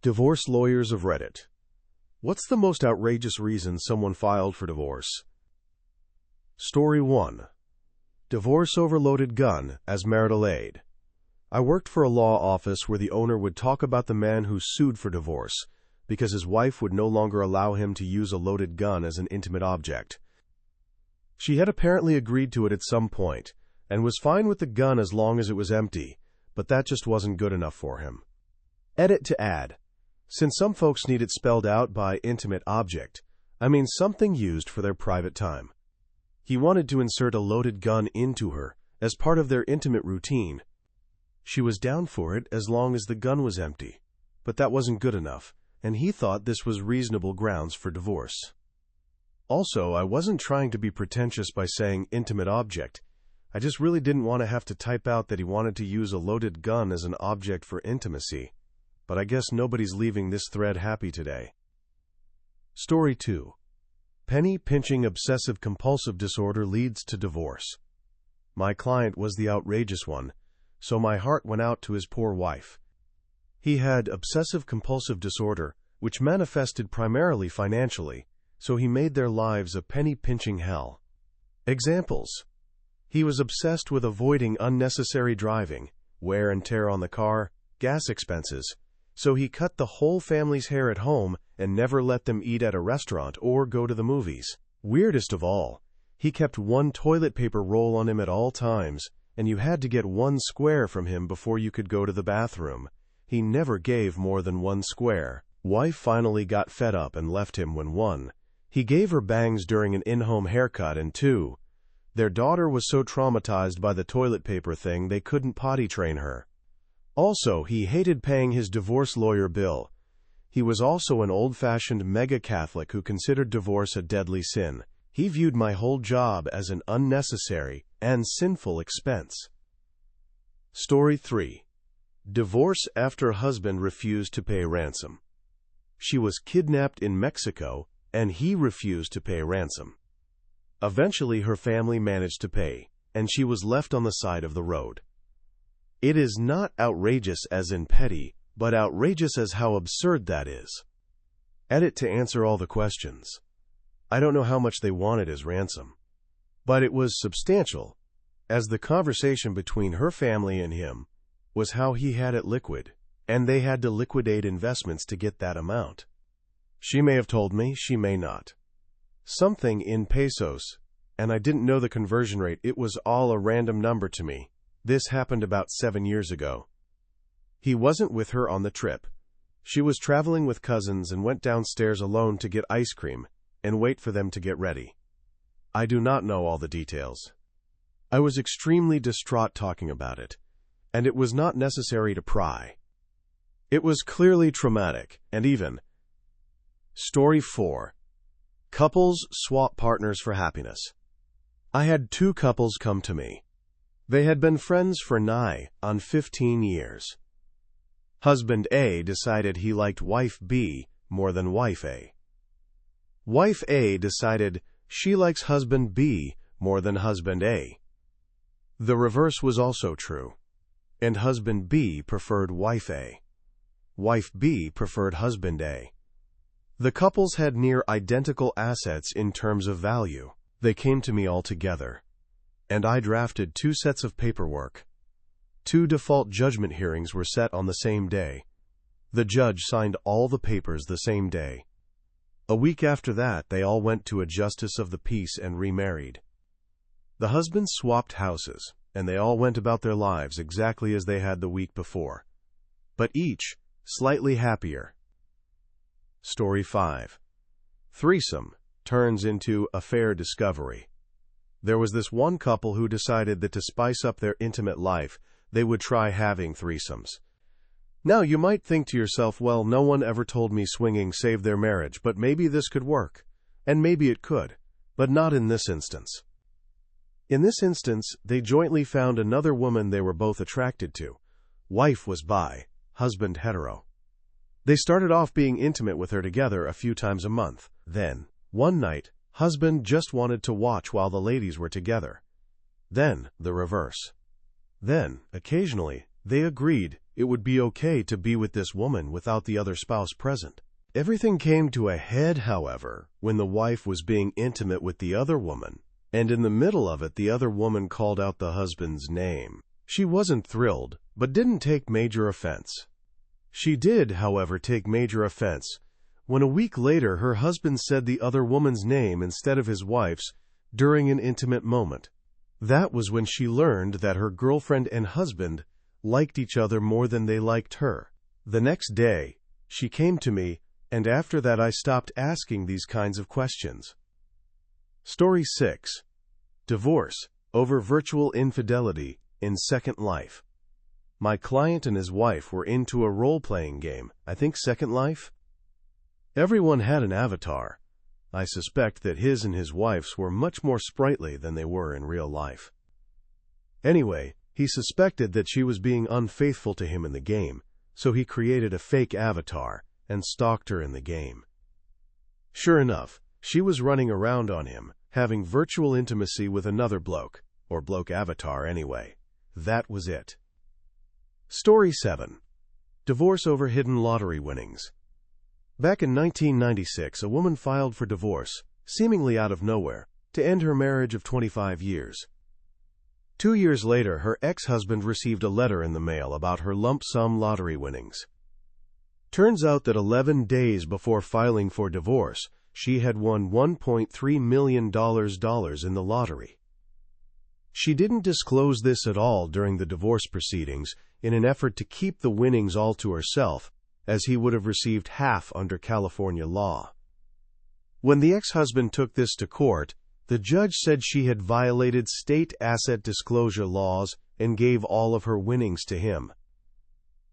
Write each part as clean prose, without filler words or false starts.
Divorce lawyers of Reddit. What's the most outrageous reason someone filed for divorce? Story 1. Divorce over loaded gun as marital aid. I worked for a law office where the owner would talk about the man who sued for divorce because his wife would no longer allow him to use a loaded gun as an intimate object. She had apparently agreed to it at some point and was fine with the gun as long as it was empty, but that just wasn't good enough for him. Edit to add. Since some folks need it spelled out by intimate object, I mean something used for their private time. He wanted to insert a loaded gun into her as part of their intimate routine. She was down for it as long as the gun was empty, but that wasn't good enough, and he thought this was reasonable grounds for divorce. Also, I wasn't trying to be pretentious by saying intimate object. I just really didn't want to have to type out that he wanted to use a loaded gun as an object for intimacy. But I guess nobody's leaving this thread happy today. Story 2. Penny pinching obsessive-compulsive disorder leads to divorce. My client was the outrageous one, so my heart went out to his poor wife. He had obsessive-compulsive disorder, which manifested primarily financially, so he made their lives a penny-pinching hell. Examples. He was obsessed with avoiding unnecessary driving, wear and tear on the car, gas expenses, so he cut the whole family's hair at home and never let them eat at a restaurant or go to the movies. Weirdest of all, he kept one toilet paper roll on him at all times, and you had to get one square from him before you could go to the bathroom. He never gave more than one square. Wife finally got fed up and left him when 1. He gave her bangs during an in-home haircut, and 2. Their daughter was so traumatized by the toilet paper thing they couldn't potty train her. Also, he hated paying his divorce lawyer bill. He was also an old-fashioned mega-Catholic who considered divorce a deadly sin. He viewed my whole job as an unnecessary and sinful expense. Story 3. Divorce after husband refused to pay ransom. She was kidnapped in Mexico, and he refused to pay ransom. Eventually, her family managed to pay, and she was left on the side of the road. It is not outrageous as in petty, but outrageous as how absurd that is. Edit to answer all the questions. I don't know how much they wanted as ransom, but it was substantial, as the conversation between her family and him was how he had it liquid, and they had to liquidate investments to get that amount. She may have told me, she may not. Something in pesos, and I didn't know the conversion rate. It was all a random number to me. This happened about 7 years ago. He wasn't with her on the trip. She was traveling with cousins and went downstairs alone to get ice cream and wait for them to get ready. I do not know all the details. I was extremely distraught talking about it, and it was not necessary to pry. It was clearly traumatic, and even. Story 4. Couples swap partners for happiness. I had 2 couples come to me. They had been friends for nigh on 15 years. Husband A decided he liked wife B more than wife A. Wife A decided she likes husband B more than husband A. The reverse was also true, and husband B preferred wife A. Wife B preferred husband A. The couples had near identical assets in terms of value. They came to me all together, and I drafted 2 sets of paperwork. 2 default judgment hearings were set on the same day. The judge signed all the papers the same day. A week after that, they all went to a justice of the peace and remarried. The husbands swapped houses, and they all went about their lives exactly as they had the week before, but each slightly happier. Story 5. Threesome turns into affair discovery. There was this one couple who decided that to spice up their intimate life, they would try having threesomes. Now, you might think to yourself, well, no one ever told me swinging saved their marriage, but maybe this could work. And maybe it could, but not in this instance. In this instance, they jointly found another woman they were both attracted to. Wife was bi, husband hetero. They started off being intimate with her together a few times a month. Then, one night, husband just wanted to watch while the ladies were together. Then, the reverse. Then, occasionally, they agreed it would be okay to be with this woman without the other spouse present. Everything came to a head, however, when the wife was being intimate with the other woman, and in the middle of it the other woman called out the husband's name. She wasn't thrilled, but didn't take major offense. She did, however, take major offense when a week later her husband said the other woman's name instead of his wife's during an intimate moment. That was when she learned that her girlfriend and husband liked each other more than they liked her. The next day, she came to me, and after that I stopped asking these kinds of questions. Story 6. Divorce over virtual infidelity in Second Life. My client and his wife were into a role-playing game, I think Second Life? Everyone had an avatar. I suspect that his and his wife's were much more sprightly than they were in real life. Anyway, he suspected that she was being unfaithful to him in the game, so he created a fake avatar and stalked her in the game. Sure enough, she was running around on him, having virtual intimacy with another bloke, or bloke avatar anyway. That was it. Story 7. Divorce over hidden lottery winnings. Back in 1996, a woman filed for divorce, seemingly out of nowhere, to end her marriage of 25 years. 2 years later, her ex-husband received a letter in the mail about her lump sum lottery winnings. Turns out that 11 days before filing for divorce, she had won $1.3 million in the lottery. She didn't disclose this at all during the divorce proceedings in an effort to keep the winnings all to herself, as he would have received half under California law. When the ex-husband took this to court, the judge said she had violated state asset disclosure laws and gave all of her winnings to him.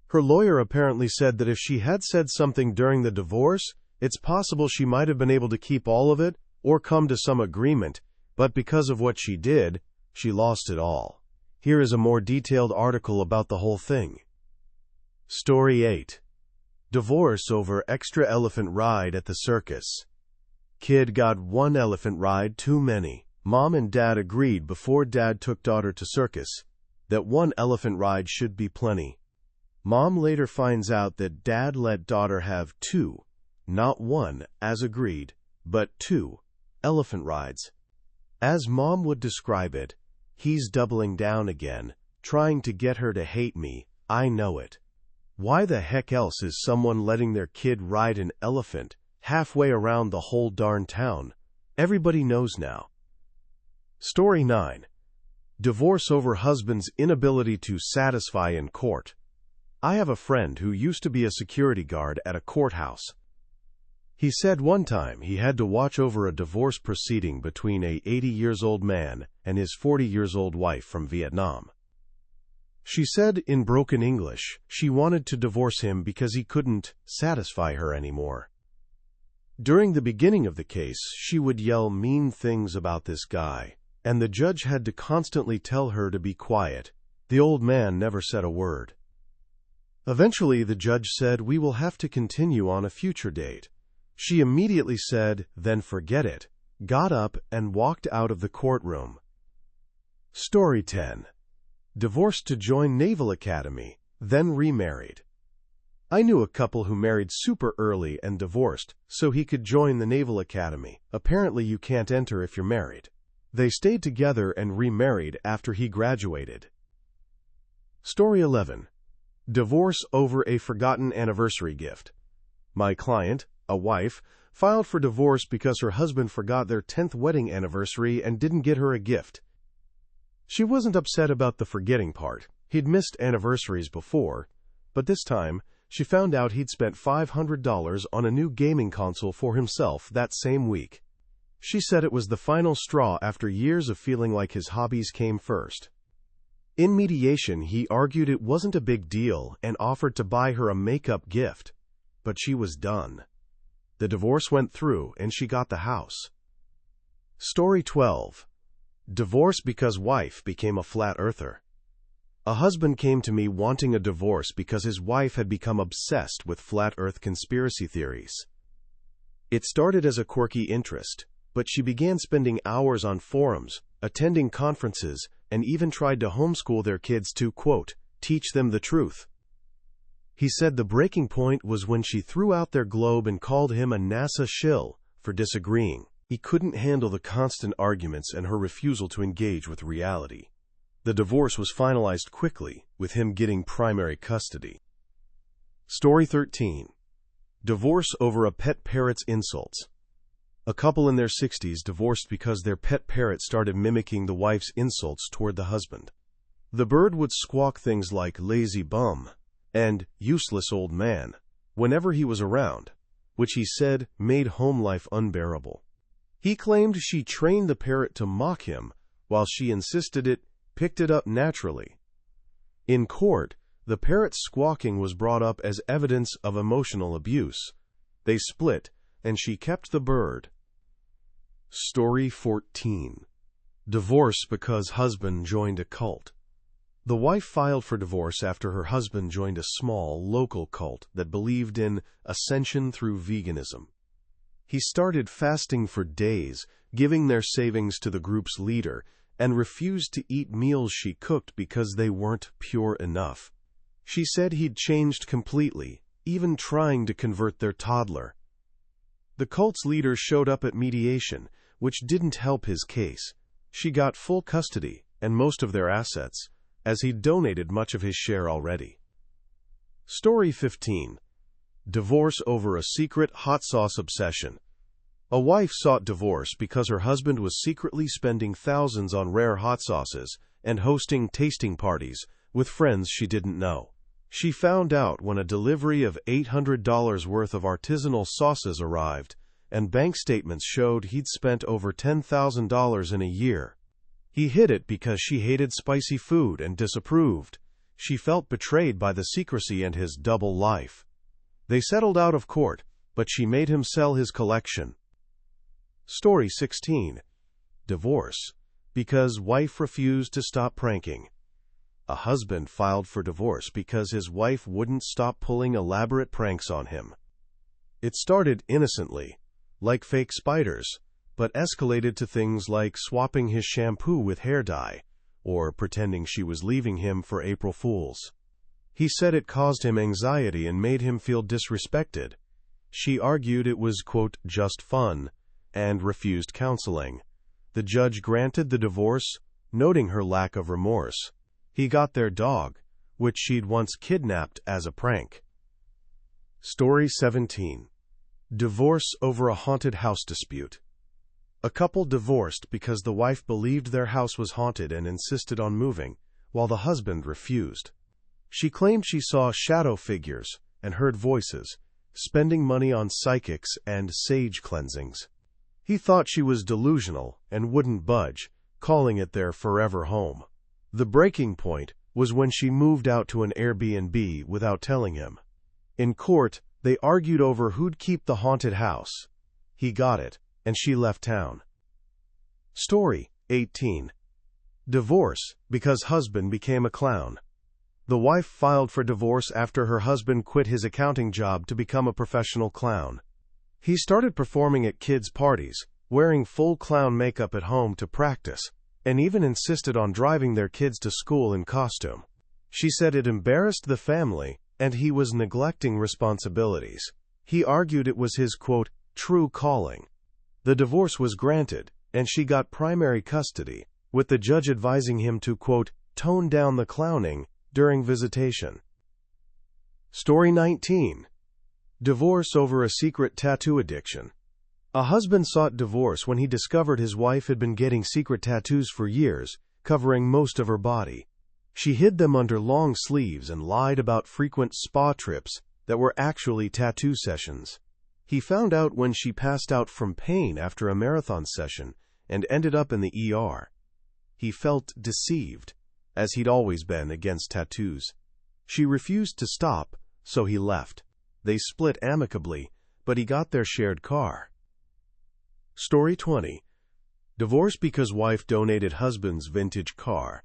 Her lawyer apparently said that if she had said something during the divorce, it's possible she might have been able to keep all of it or come to some agreement, but because of what she did, she lost it all. Here is a more detailed article about the whole thing. Story 8. Divorce over extra elephant ride at the circus. Kid got one elephant ride too many. Mom and dad agreed before dad took daughter to circus that one elephant ride should be plenty. Mom later finds out that dad let daughter have two, not one, as agreed, but two, elephant rides. As Mom would describe it, he's doubling down again, trying to get her to hate me, I know it. Why the heck else is someone letting their kid ride an elephant halfway around the whole darn town? Everybody knows now. Story 9. Divorce over husband's inability to satisfy in court. I have a friend who used to be a security guard at a courthouse. He said one time he had to watch over a divorce proceeding between a 80-years-old man and his 40-years-old wife from Vietnam. She said in broken English she wanted to divorce him because he couldn't satisfy her anymore. During the beginning of the case, she would yell mean things about this guy, and the judge had to constantly tell her to be quiet. The old man never said a word. Eventually, the judge said, "We will have to continue on a future date." She immediately said, "Then forget it," got up, and walked out of the courtroom. Story 10. Divorced to join Naval Academy, then remarried. I knew a couple who married super early and divorced, so he could join the Naval Academy. Apparently you can't enter if you're married. They stayed together and remarried after he graduated. Story 11. Divorce over a forgotten anniversary gift. My client, a wife, filed for divorce because her husband forgot their 10th wedding anniversary and didn't get her a gift. She wasn't upset about the forgetting part. He'd missed anniversaries before, but this time, she found out he'd spent $500 on a new gaming console for himself that same week. She said it was the final straw after years of feeling like his hobbies came first. In mediation, he argued it wasn't a big deal and offered to buy her a makeup gift, but she was done. The divorce went through and she got the house. Story 12. Divorce because wife became a flat earther. A husband came to me wanting a divorce because his wife had become obsessed with flat earth conspiracy theories. It started as a quirky interest, but she began spending hours on forums, attending conferences, and even tried to homeschool their kids to, quote, teach them the truth. He said the breaking point was when she threw out their globe and called him a NASA shill for disagreeing. He couldn't handle the constant arguments and her refusal to engage with reality. The divorce was finalized quickly, with him getting primary custody. Story 13. Divorce over a pet parrot's insults. A couple in their 60s divorced because their pet parrot started mimicking the wife's insults toward the husband. The bird would squawk things like lazy bum and useless old man whenever he was around, which he said made home life unbearable. He claimed she trained the parrot to mock him, while she insisted it picked it up naturally. In court, the parrot's squawking was brought up as evidence of emotional abuse. They split, and she kept the bird. Story 14. Divorce because husband joined a cult. The wife filed for divorce after her husband joined a small, local cult that believed in ascension through veganism. He started fasting for days, giving their savings to the group's leader, and refused to eat meals she cooked because they weren't pure enough. She said he'd changed completely, even trying to convert their toddler. The cult's leader showed up at mediation, which didn't help his case. She got full custody and most of their assets, as he'd donated much of his share already. Story 15. Divorce over a secret hot sauce obsession. A wife sought divorce because her husband was secretly spending thousands on rare hot sauces and hosting tasting parties with friends she didn't know. She found out when a delivery of $800 worth of artisanal sauces arrived, and bank statements showed he'd spent over $10,000 in a year. He hid it because she hated spicy food and disapproved. She felt betrayed by the secrecy and his double life. They settled out of court, but she made him sell his collection. Story 16. Divorce because wife refused to stop pranking. A husband filed for divorce because his wife wouldn't stop pulling elaborate pranks on him. It started innocently, like fake spiders, but escalated to things like swapping his shampoo with hair dye, or pretending she was leaving him for April Fools. He said it caused him anxiety and made him feel disrespected. She argued it was, quote, just fun, and refused counseling. The judge granted the divorce, noting her lack of remorse. He got their dog, which she'd once kidnapped as a prank. Story 17. Divorce over a haunted house dispute. A couple divorced because the wife believed their house was haunted and insisted on moving, while the husband refused. She claimed she saw shadow figures and heard voices, spending money on psychics and sage cleansings. He thought she was delusional and wouldn't budge, calling it their forever home. The breaking point was when she moved out to an Airbnb without telling him. In court, they argued over who'd keep the haunted house. He got it, and she left town. Story 18. Divorce because husband became a clown. The wife filed for divorce after her husband quit his accounting job to become a professional clown. He started performing at kids' parties, wearing full clown makeup at home to practice, and even insisted on driving their kids to school in costume. She said it embarrassed the family, and he was neglecting responsibilities. He argued it was his, quote, true calling. The divorce was granted, and she got primary custody, with the judge advising him to, quote, tone down the clowning during visitation. Story 19. Divorce over a secret tattoo addiction. A husband sought divorce when he discovered his wife had been getting secret tattoos for years, covering most of her body. She hid them under long sleeves and lied about frequent spa trips that were actually tattoo sessions. He found out when she passed out from pain after a marathon session and ended up in the ER. He felt deceived, as he'd always been against tattoos. She refused to stop, so he left. They split amicably, but he got their shared car. Story 20. Divorce because wife donated husband's vintage car.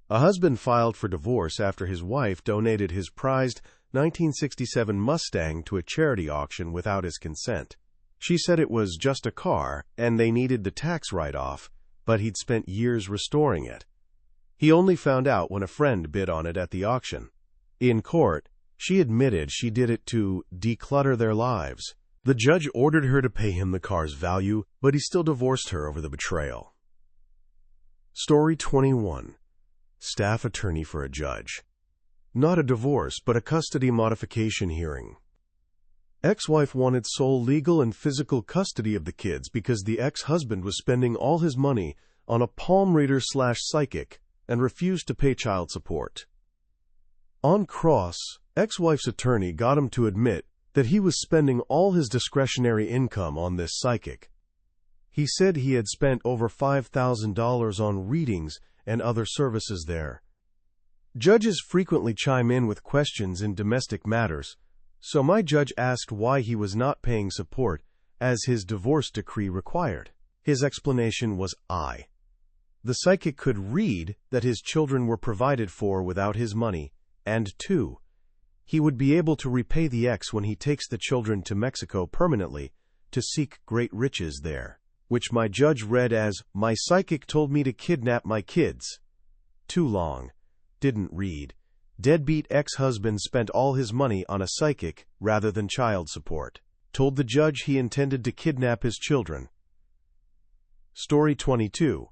A husband filed for divorce after his wife donated his prized 1967 Mustang to a charity auction without his consent. She said it was just a car and they needed the tax write-off, but he'd spent years restoring it. He only found out when a friend bid on it at the auction. In court, She admitted she did it to declutter their lives. The judge ordered her to pay him the car's value, but he still divorced her over the betrayal. Story 21. Staff attorney for a judge. Not a divorce, but a custody modification hearing. Ex-wife wanted sole legal and physical custody of the kids because the ex-husband was spending all his money on a palm reader/psychic and refused to pay child support. On cross, ex-wife's attorney got him to admit that he was spending all his discretionary income on this psychic. He said he had spent over $5,000 on readings and other services there. Judges frequently chime in with questions in domestic matters, so my judge asked why he was not paying support, as his divorce decree required. His explanation was the psychic could read that his children were provided for without his money, and 2, he would be able to repay the ex when he takes the children to Mexico permanently to seek great riches there, which my judge read as, "My psychic told me to kidnap my kids." Too long. Didn't read. Deadbeat ex-husband spent all his money on a psychic rather than child support. Told the judge he intended to kidnap his children. Story 22.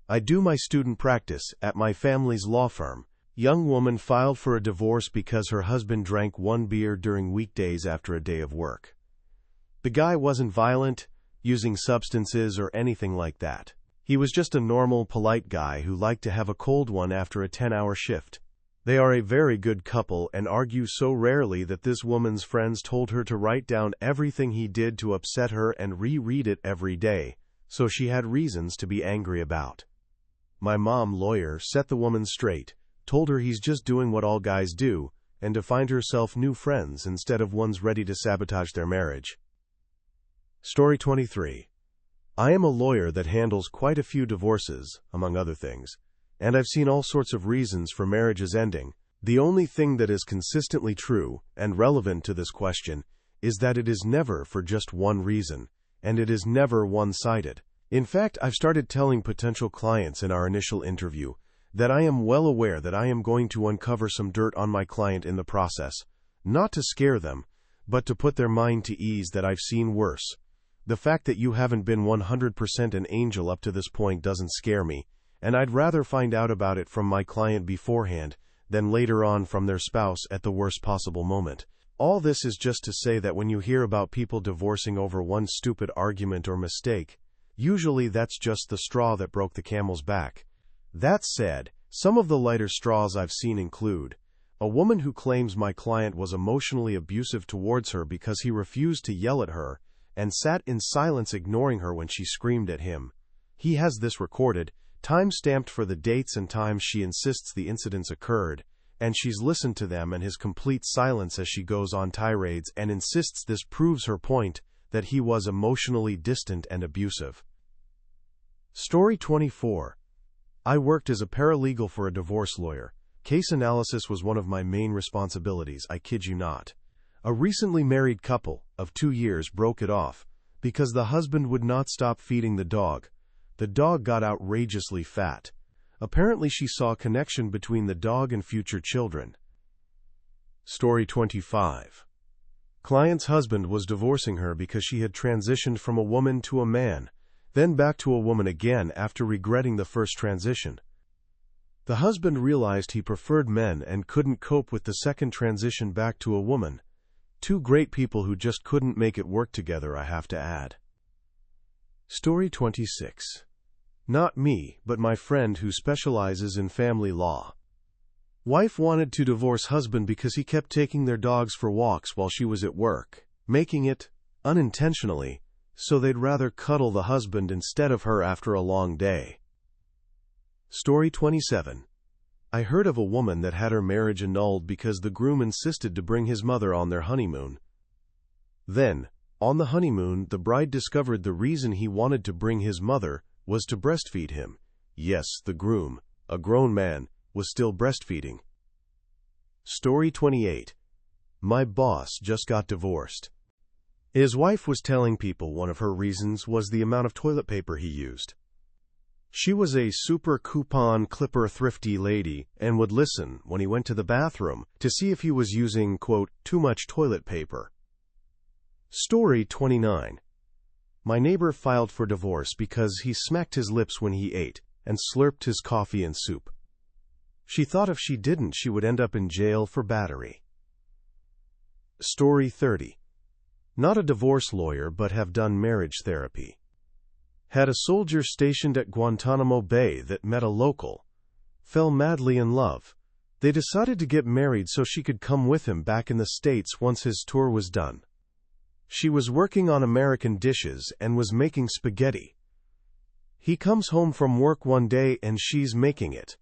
I do my student practice at my family's law firm. Young woman filed for a divorce because her husband drank 1 beer during weekdays after a day of work. The guy wasn't violent, using substances, or anything like that. He was just a normal, polite guy who liked to have a cold one after a 10-hour shift. They are a very good couple and argue so rarely that this woman's friends told her to write down everything he did to upset her and reread it every day, so she had reasons to be angry about. My mom, lawyer, set the woman straight, told her he's just doing what all guys do, and to find herself new friends instead of ones ready to sabotage their marriage. Story 23. I am a lawyer that handles quite a few divorces, among other things, and I've seen all sorts of reasons for marriages ending. The only thing that is consistently true and relevant to this question is that it is never for just one reason, and it is never one-sided. In fact, I've started telling potential clients in our initial interview that I am well aware that I am going to uncover some dirt on my client in the process, not to scare them, but to put their mind to ease that I've seen worse. The fact that you haven't been 100% an angel up to this point doesn't scare me, and I'd rather find out about it from my client beforehand than later on from their spouse at the worst possible moment. All this is just to say that when you hear about people divorcing over one stupid argument or mistake, usually that's just the straw that broke the camel's back. That said, some of the lighter straws I've seen include a woman who claims my client was emotionally abusive towards her because he refused to yell at her and sat in silence ignoring her when she screamed at him. He has this recorded, time-stamped for the dates and times she insists the incidents occurred, and she's listened to them and his complete silence as she goes on tirades and insists this proves her point that he was emotionally distant and abusive. Story 24. I worked as a paralegal for a divorce lawyer. Case analysis was one of my main responsibilities, I kid you not. A recently married couple of 2 years broke it off because the husband would not stop feeding the dog. The dog got outrageously fat. Apparently she saw a connection between the dog and future children. Story 25. Client's husband was divorcing her because she had transitioned from a woman to a man, then back to a woman again after regretting the first transition. The husband realized he preferred men and couldn't cope with the second transition back to a woman. 2 great people who just couldn't make it work together, I have to add. Story 26. Not me, but my friend who specializes in family law. Wife wanted to divorce husband because he kept taking their dogs for walks while she was at work, making it, unintentionally, so they'd rather cuddle the husband instead of her after a long day. Story 27. I heard of a woman that had her marriage annulled because the groom insisted to bring his mother on their honeymoon. Then, on the honeymoon, the bride discovered the reason he wanted to bring his mother was to breastfeed him. Yes, the groom, a grown man, was still breastfeeding. Story 28. My boss just got divorced. His wife was telling people one of her reasons was the amount of toilet paper he used. She was a super coupon clipper thrifty lady and would listen when he went to the bathroom to see if he was using, quote, too much toilet paper. Story 29. My neighbor filed for divorce because he smacked his lips when he ate and slurped his coffee and soup. She thought if she didn't, she would end up in jail for battery. Story 30. Not a divorce lawyer, but have done marriage therapy. Had a soldier stationed at Guantanamo Bay that met a local, fell madly in love. They decided to get married so she could come with him back in the States once his tour was done. She was working on American dishes and was making spaghetti. He comes home from work one day and she's making it.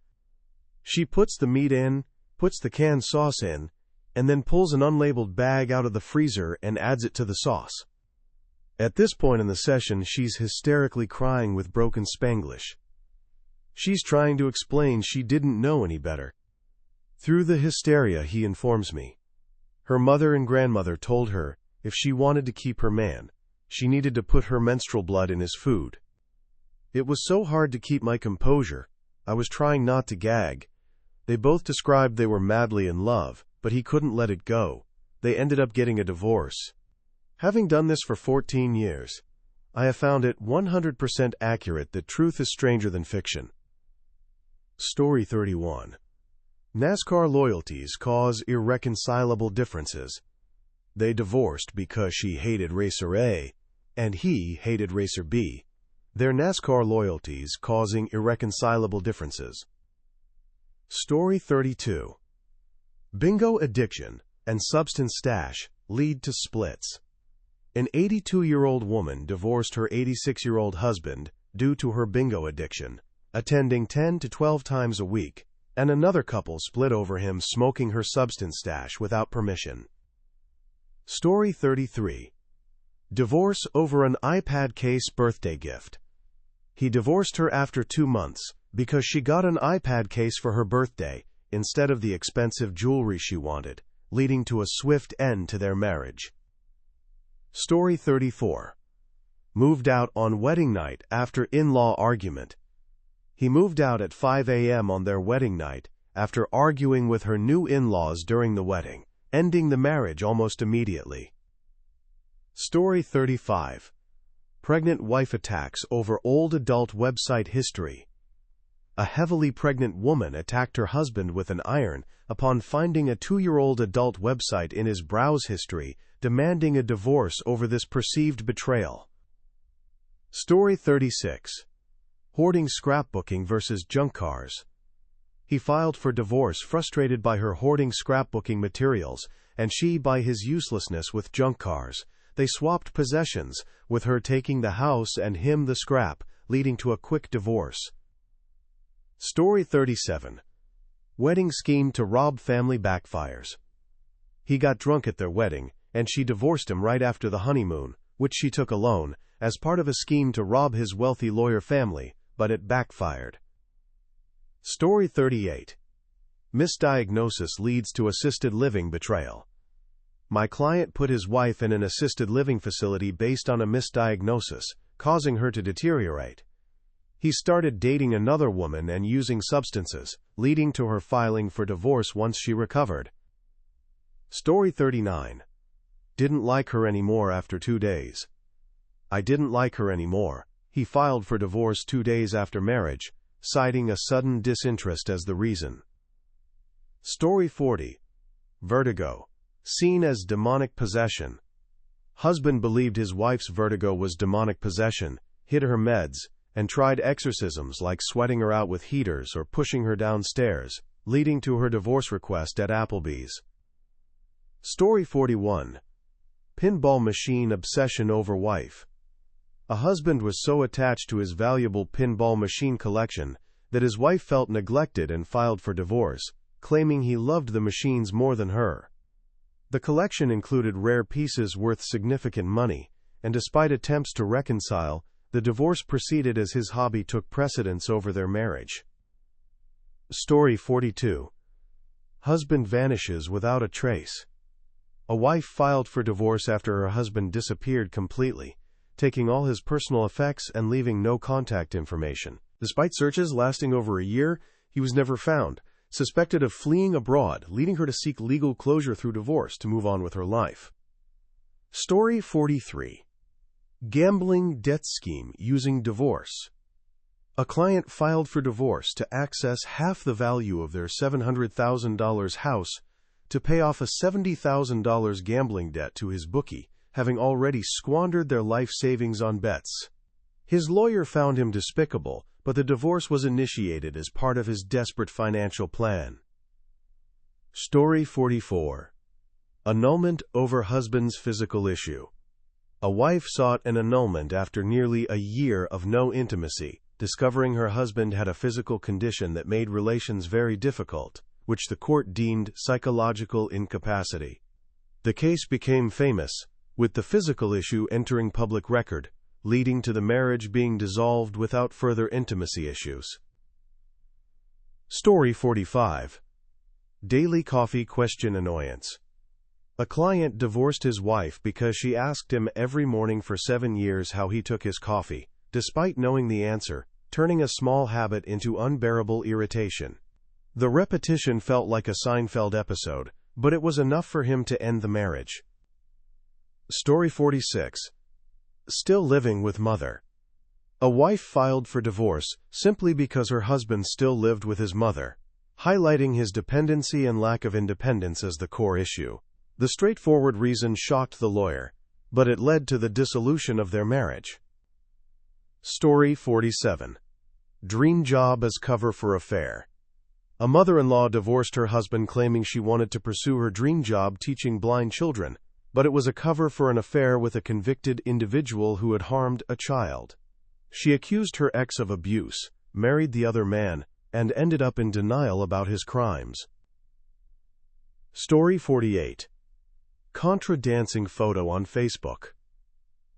She puts the meat in, puts the canned sauce in, and then pulls an unlabeled bag out of the freezer and adds it to the sauce. At this point in the session, she's hysterically crying with broken Spanglish. She's trying to explain she didn't know any better. Through the hysteria, he informs me, her mother and grandmother told her if she wanted to keep her man, she needed to put her menstrual blood in his food. It was so hard to keep my composure. I was trying not to gag. They both described they were madly in love, but he couldn't let it go. They ended up getting a divorce. Having done this for 14 years, I have found it 100% accurate that truth is stranger than fiction. Story 31. NASCAR loyalties cause irreconcilable differences. They divorced because she hated Racer A, and he hated Racer B. Their NASCAR loyalties causing irreconcilable differences. Story 32. Bingo addiction and substance stash lead to splits. An 82-year-old woman divorced her 86-year-old husband due to her bingo addiction, attending 10 to 12 times a week, and another couple split over him smoking her substance stash without permission. Story 33. Divorce over an iPad case birthday gift. He divorced her after 2 months because she got an iPad case for her birthday instead of the expensive jewelry she wanted, leading to a swift end to their marriage. Story 34. Moved out on wedding night after in-law argument. He moved out at 5 a.m. on their wedding night after arguing with her new in-laws during the wedding, ending the marriage almost immediately. Story 35. Pregnant wife attacks over old adult website history. A heavily pregnant woman attacked her husband with an iron upon finding a 2-year-old adult website in his browse history, demanding a divorce over this perceived betrayal. Story 36. Hoarding scrapbooking versus junk cars. He filed for divorce frustrated by her hoarding scrapbooking materials, and she by his uselessness with junk cars. They swapped possessions, with her taking the house and him the scrap, leading to a quick divorce. Story 37. Wedding scheme to rob family backfires. He got drunk at their wedding, and she divorced him right after the honeymoon, which she took alone, as part of a scheme to rob his wealthy lawyer family, but it backfired. Story 38. Misdiagnosis leads to assisted living betrayal. My client put his wife in an assisted living facility based on a misdiagnosis, causing her to deteriorate. He started dating another woman and using substances, leading to her filing for divorce once she recovered. Story 39. Didn't like her anymore after 2 days. I didn't like her anymore. He filed for divorce 2 days after marriage, citing a sudden disinterest as the reason. Story 40. Vertigo. Seen as demonic possession. Husband believed his wife's vertigo was demonic possession, hid her meds, and tried exorcisms like sweating her out with heaters or pushing her downstairs, leading to her divorce request at Applebee's. Story 41. Pinball machine obsession over wife. A husband was so attached to his valuable pinball machine collection that his wife felt neglected and filed for divorce, claiming he loved the machines more than her. The collection included rare pieces worth significant money, and despite attempts to reconcile, the divorce proceeded as his hobby took precedence over their marriage. Story 42. Husband vanishes without a trace. A wife filed for divorce after her husband disappeared completely, taking all his personal effects and leaving no contact information. Despite searches lasting over a year, he was never found, suspected of fleeing abroad, leading her to seek legal closure through divorce to move on with her life. Story 43. Gambling debt scheme using divorce. A client filed for divorce to access half the value of their $700,000 house to pay off a $70,000 gambling debt to his bookie, having already squandered their life savings on bets. His lawyer found him despicable, but the divorce was initiated as part of his desperate financial plan. Story 44. Annulment over husband's physical issue. A wife sought an annulment after nearly a year of no intimacy, discovering her husband had a physical condition that made relations very difficult, which the court deemed psychological incapacity. The case became famous, with the physical issue entering public record, leading to the marriage being dissolved without further intimacy issues. Story 45. Daily coffee question annoyance. A client divorced his wife because she asked him every morning for 7 years how he took his coffee, despite knowing the answer, turning a small habit into unbearable irritation. The repetition felt like a Seinfeld episode, but it was enough for him to end the marriage. Story 46. Still living with mother. A wife filed for divorce simply because her husband still lived with his mother, highlighting his dependency and lack of independence as the core issue. The straightforward reason shocked the lawyer, but it led to the dissolution of their marriage. Story 47. Dream job as cover for affair. A mother-in-law divorced her husband claiming she wanted to pursue her dream job teaching blind children, but it was a cover for an affair with a convicted individual who had harmed a child. She accused her ex of abuse, married the other man, and ended up in denial about his crimes. Story 48. Contra-dancing photo on Facebook.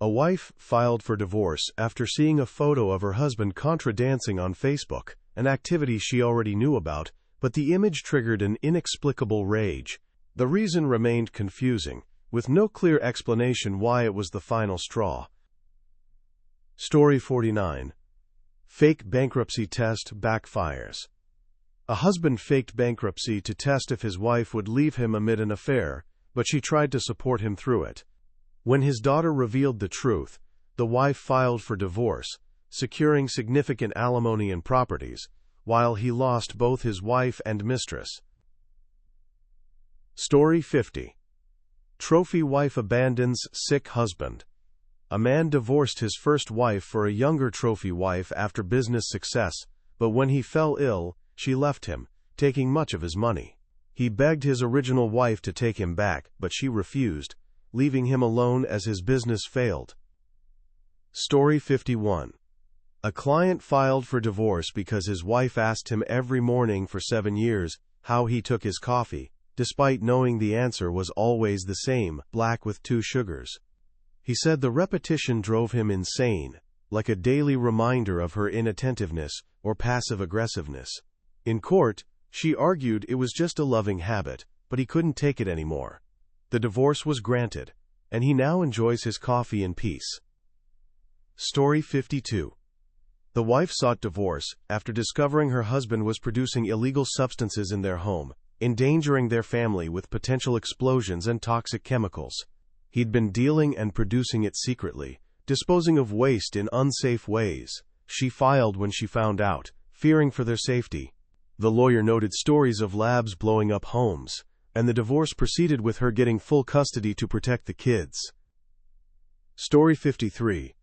A wife filed for divorce after seeing a photo of her husband contra-dancing on Facebook, an activity she already knew about, but the image triggered an inexplicable rage. The reason remained confusing, with no clear explanation why it was the final straw. Story 49. Fake bankruptcy test backfires. A husband faked bankruptcy to test if his wife would leave him amid an affair, but she tried to support him through it. When his daughter revealed the truth, the wife filed for divorce, securing significant alimony and properties, while he lost both his wife and mistress. Story 50. Trophy wife abandons sick husband. A man divorced his first wife for a younger trophy wife after business success, but when he fell ill, she left him, taking much of his money. He begged his original wife to take him back, but she refused, leaving him alone as his business failed. Story 51. A client filed for divorce because his wife asked him every morning for 7 years how he took his coffee, despite knowing the answer was always the same, black with 2 sugars. He said the repetition drove him insane, like a daily reminder of her inattentiveness or passive aggressiveness. In court, she argued it was just a loving habit, but he couldn't take it anymore. The divorce was granted, and he now enjoys his coffee in peace. Story 52. The wife sought divorce after discovering her husband was producing illegal substances in their home, endangering their family with potential explosions and toxic chemicals. He'd been dealing and producing it secretly, disposing of waste in unsafe ways. She filed when she found out, fearing for their safety. The lawyer noted stories of labs blowing up homes, and the divorce proceeded with her getting full custody to protect the kids. Story 53.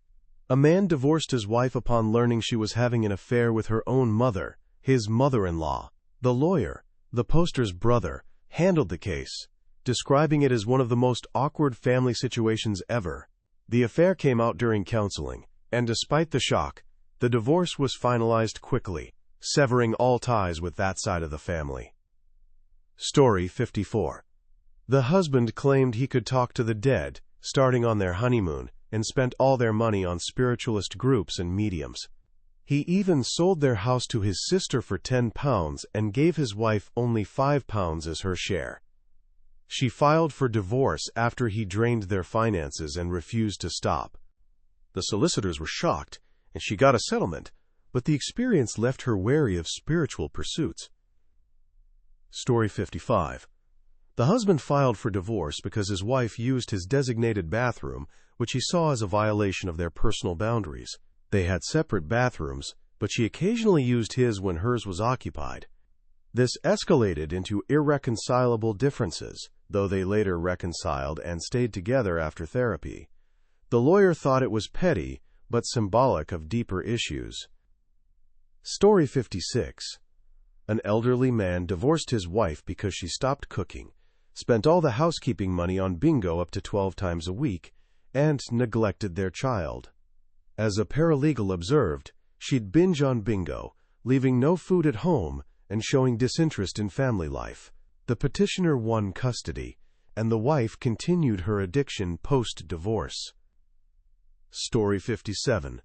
A man divorced his wife upon learning she was having an affair with her own mother, his mother-in-law. The lawyer, the poster's brother, handled the case, describing it as one of the most awkward family situations ever. The affair came out during counseling, and despite the shock, the divorce was finalized quickly, severing all ties with that side of the family. Story 54. The husband claimed he could talk to the dead, starting on their honeymoon, and spent all their money on spiritualist groups and mediums. He even sold their house to his sister for £10 and gave his wife only £5 as her share. She filed for divorce after he drained their finances and refused to stop. The solicitors were shocked, and she got a settlement, but the experience left her wary of spiritual pursuits. Story 55. The husband filed for divorce because his wife used his designated bathroom, which he saw as a violation of their personal boundaries. They had separate bathrooms, but she occasionally used his when hers was occupied. This escalated into irreconcilable differences, though they later reconciled and stayed together after therapy. The lawyer thought it was petty, but symbolic of deeper issues. Story 56. An elderly man divorced his wife because she stopped cooking, spent all the housekeeping money on bingo up to 12 times a week, and neglected their child. As a paralegal observed, she'd binge on bingo, leaving no food at home and showing disinterest in family life. The petitioner won custody, and the wife continued her addiction post-divorce. Story 57.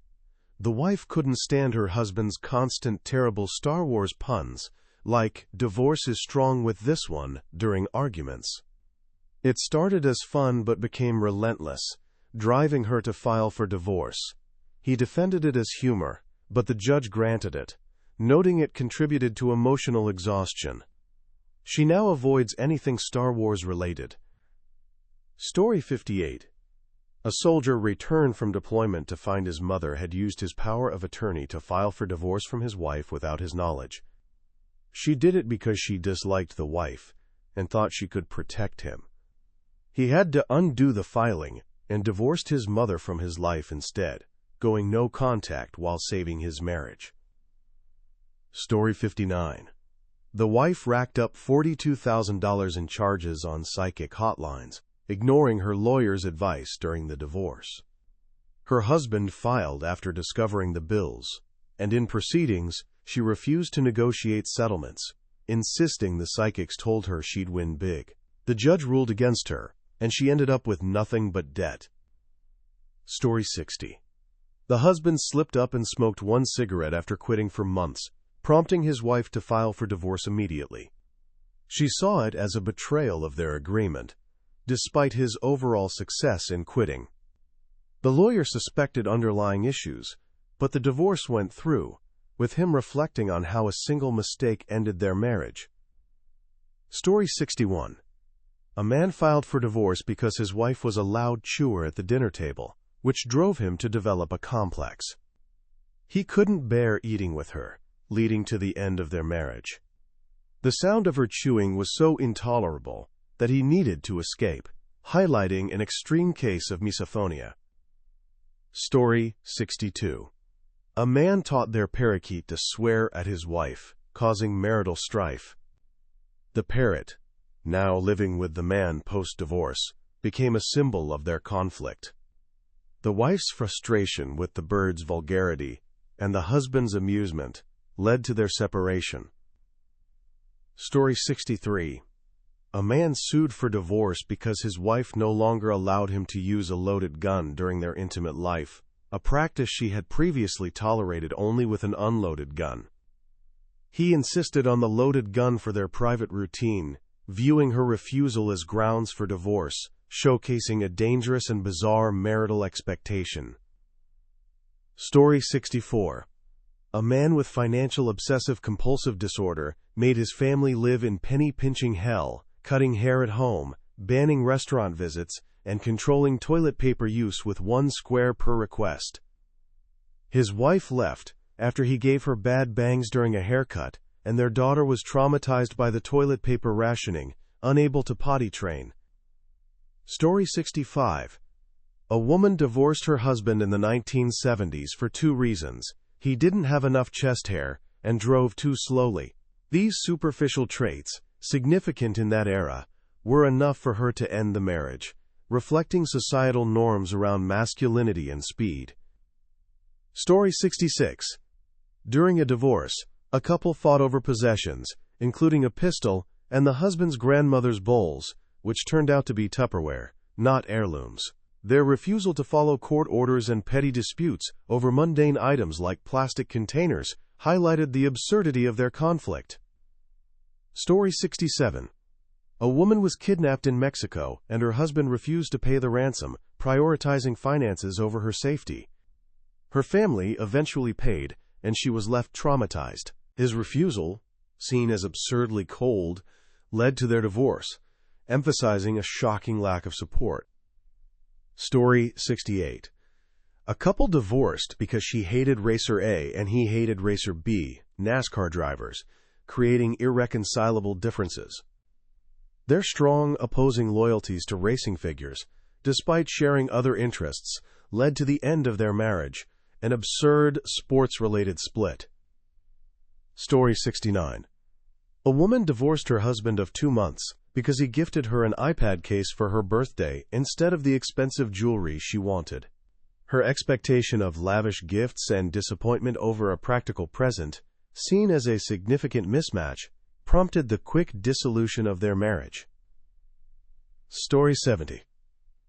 The wife couldn't stand her husband's constant terrible Star Wars puns, like "divorce is strong with this one," during arguments. It started as fun but became relentless, driving her to file for divorce. He defended it as humor, but the judge granted it, noting it contributed to emotional exhaustion. She now avoids anything Star Wars related. Story 58. A soldier returned from deployment to find his mother had used his power of attorney to file for divorce from his wife without his knowledge. She did it because she disliked the wife and thought she could protect him. He had to undo the filing and divorced his mother from his life instead, going no contact while saving his marriage. Story 59. The wife racked up $42,000 in charges on psychic hotlines, ignoring her lawyer's advice during the divorce. Her husband filed after discovering the bills, and in proceedings, she refused to negotiate settlements, insisting the psychics told her she'd win big. The judge ruled against her, and she ended up with nothing but debt. Story 60. The husband slipped up and smoked one cigarette after quitting for months, prompting his wife to file for divorce immediately. She saw it as a betrayal of their agreement, despite his overall success in quitting. The lawyer suspected underlying issues, but the divorce went through, with him reflecting on how a single mistake ended their marriage. Story 61. A man filed for divorce because his wife was a loud chewer at the dinner table, which drove him to develop a complex. He couldn't bear eating with her, leading to the end of their marriage. The sound of her chewing was so intolerable that he needed to escape, highlighting an extreme case of misophonia. Story 62. A man taught their parakeet to swear at his wife, causing marital strife. The parrot, now living with the man post-divorce, became a symbol of their conflict. The wife's frustration with the bird's vulgarity and the husband's amusement led to their separation. Story 63. A man sued for divorce because his wife no longer allowed him to use a loaded gun during their intimate life, a practice she had previously tolerated only with an unloaded gun. He insisted on the loaded gun for their private routine, viewing her refusal as grounds for divorce, showcasing a dangerous and bizarre marital expectation. Story 64. A man with financial obsessive-compulsive disorder made his family live in penny-pinching hell, cutting hair at home, banning restaurant visits, and controlling toilet paper use with 1 square per request. His wife left after he gave her bad bangs during a haircut, and their daughter was traumatized by the toilet paper rationing, unable to potty train. Story 65. A woman divorced her husband in the 1970s for 2 reasons. He didn't have enough chest hair and drove too slowly. These superficial traits, significant in that era, were enough for her to end the marriage, reflecting societal norms around masculinity and speed. Story 66. During a divorce, a couple fought over possessions, including a pistol and the husband's grandmother's bowls, which turned out to be Tupperware, not heirlooms. Their refusal to follow court orders and petty disputes over mundane items like plastic containers highlighted the absurdity of their conflict. Story 67. A woman was kidnapped in Mexico, and her husband refused to pay the ransom, prioritizing finances over her safety. Her family eventually paid, and she was left traumatized. His refusal, seen as absurdly cold, led to their divorce, emphasizing a shocking lack of support. Story 68. A couple divorced because she hated Racer A and he hated Racer B, NASCAR drivers, creating irreconcilable differences. Their strong, opposing loyalties to racing figures, despite sharing other interests, led to the end of their marriage, an absurd sports-related split. Story 69. A woman divorced her husband of 2 months because he gifted her an iPad case for her birthday instead of the expensive jewelry she wanted. Her expectation of lavish gifts and disappointment over a practical present, seen as a significant mismatch, prompted the quick dissolution of their marriage. Story 70.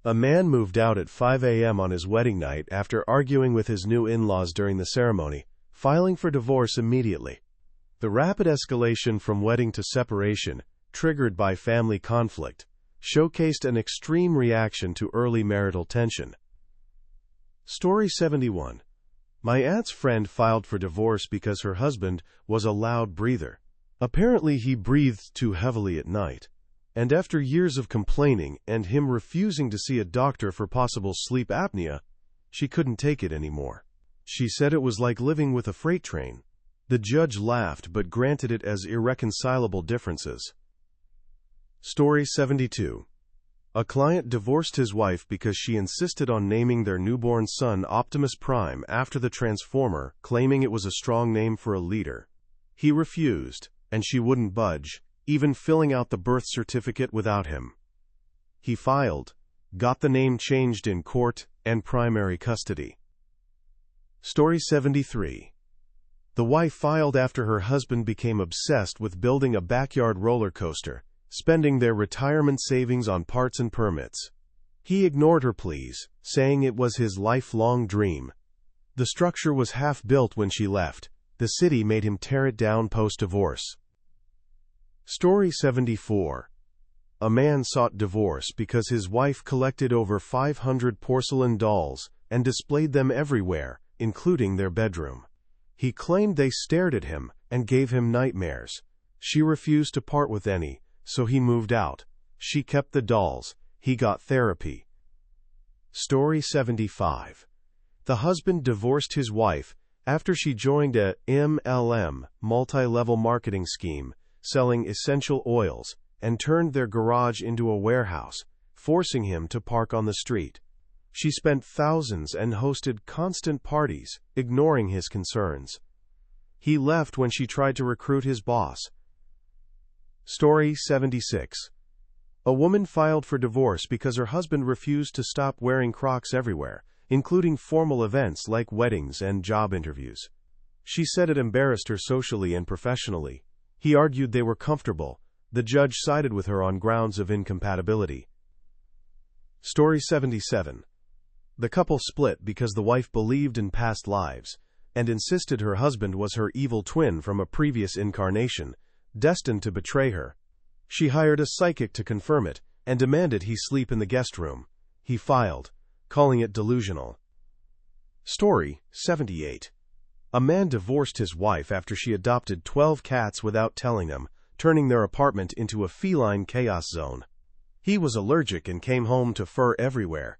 A man moved out at 5 a.m. on his wedding night after arguing with his new in-laws during the ceremony, filing for divorce immediately. The rapid escalation from wedding to separation, triggered by family conflict, showcased an extreme reaction to early marital tension. Story 71. My aunt's friend filed for divorce because her husband was a loud breather. Apparently he breathed too heavily at night, and after years of complaining and him refusing to see a doctor for possible sleep apnea, she couldn't take it anymore. She said it was like living with a freight train. The judge laughed but granted it as irreconcilable differences. Story 72. A client divorced his wife because she insisted on naming their newborn son Optimus Prime after the Transformer, claiming it was a strong name for a leader. He refused, and she wouldn't budge, even filling out the birth certificate without him. He filed, got the name changed in court, and primary custody. Story 73. The wife filed after her husband became obsessed with building a backyard roller coaster, spending their retirement savings on parts and permits. He ignored her pleas, saying it was his lifelong dream. The structure was half-built when she left. The city made him tear it down post-divorce. Story 74. A man sought divorce because his wife collected over 500 porcelain dolls and displayed them everywhere, including their bedroom. He claimed they stared at him and gave him nightmares. She refused to part with any, so he moved out. She kept the dolls. He got therapy. Story 75. The husband divorced his wife after she joined a MLM, multi-level marketing scheme, selling essential oils, and turned their garage into a warehouse, forcing him to park on the street. She spent thousands and hosted constant parties, ignoring his concerns. He left when she tried to recruit his boss. Story 76. A woman filed for divorce because her husband refused to stop wearing Crocs everywhere, including formal events like weddings and job interviews. She said it embarrassed her socially and professionally. He argued they were comfortable. The judge sided with her on grounds of incompatibility. Story 77. The couple split because the wife believed in past lives and insisted her husband was her evil twin from a previous incarnation, destined to betray her. She hired a psychic to confirm it and demanded he sleep in the guest room. He filed, calling it delusional. Story 78. A man divorced his wife after she adopted 12 cats without telling them, turning their apartment into a feline chaos zone. He was allergic and came home to fur everywhere.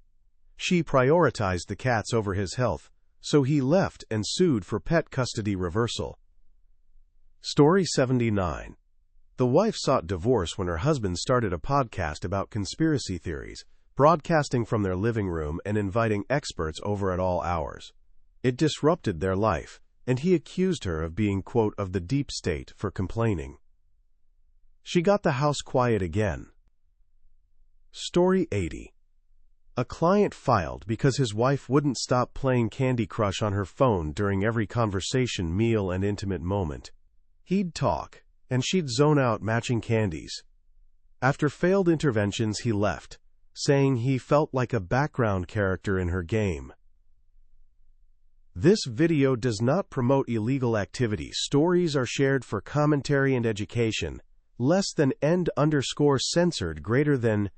She prioritized the cats over his health, so he left and sued for pet custody reversal. Story 79. The wife sought divorce when her husband started a podcast about conspiracy theories, broadcasting from their living room and inviting experts over at all hours. It disrupted their life, and he accused her of being, quote, of the deep state for complaining. She got the house quiet again. Story 80. A client filed because his wife wouldn't stop playing Candy Crush on her phone during every conversation, meal, and intimate moment. He'd talk, and she'd zone out matching candies. After failed interventions, he left, saying he felt like a background character in her game. This video does not promote illegal activity. Stories are shared for commentary and education. Less than end_censored greater than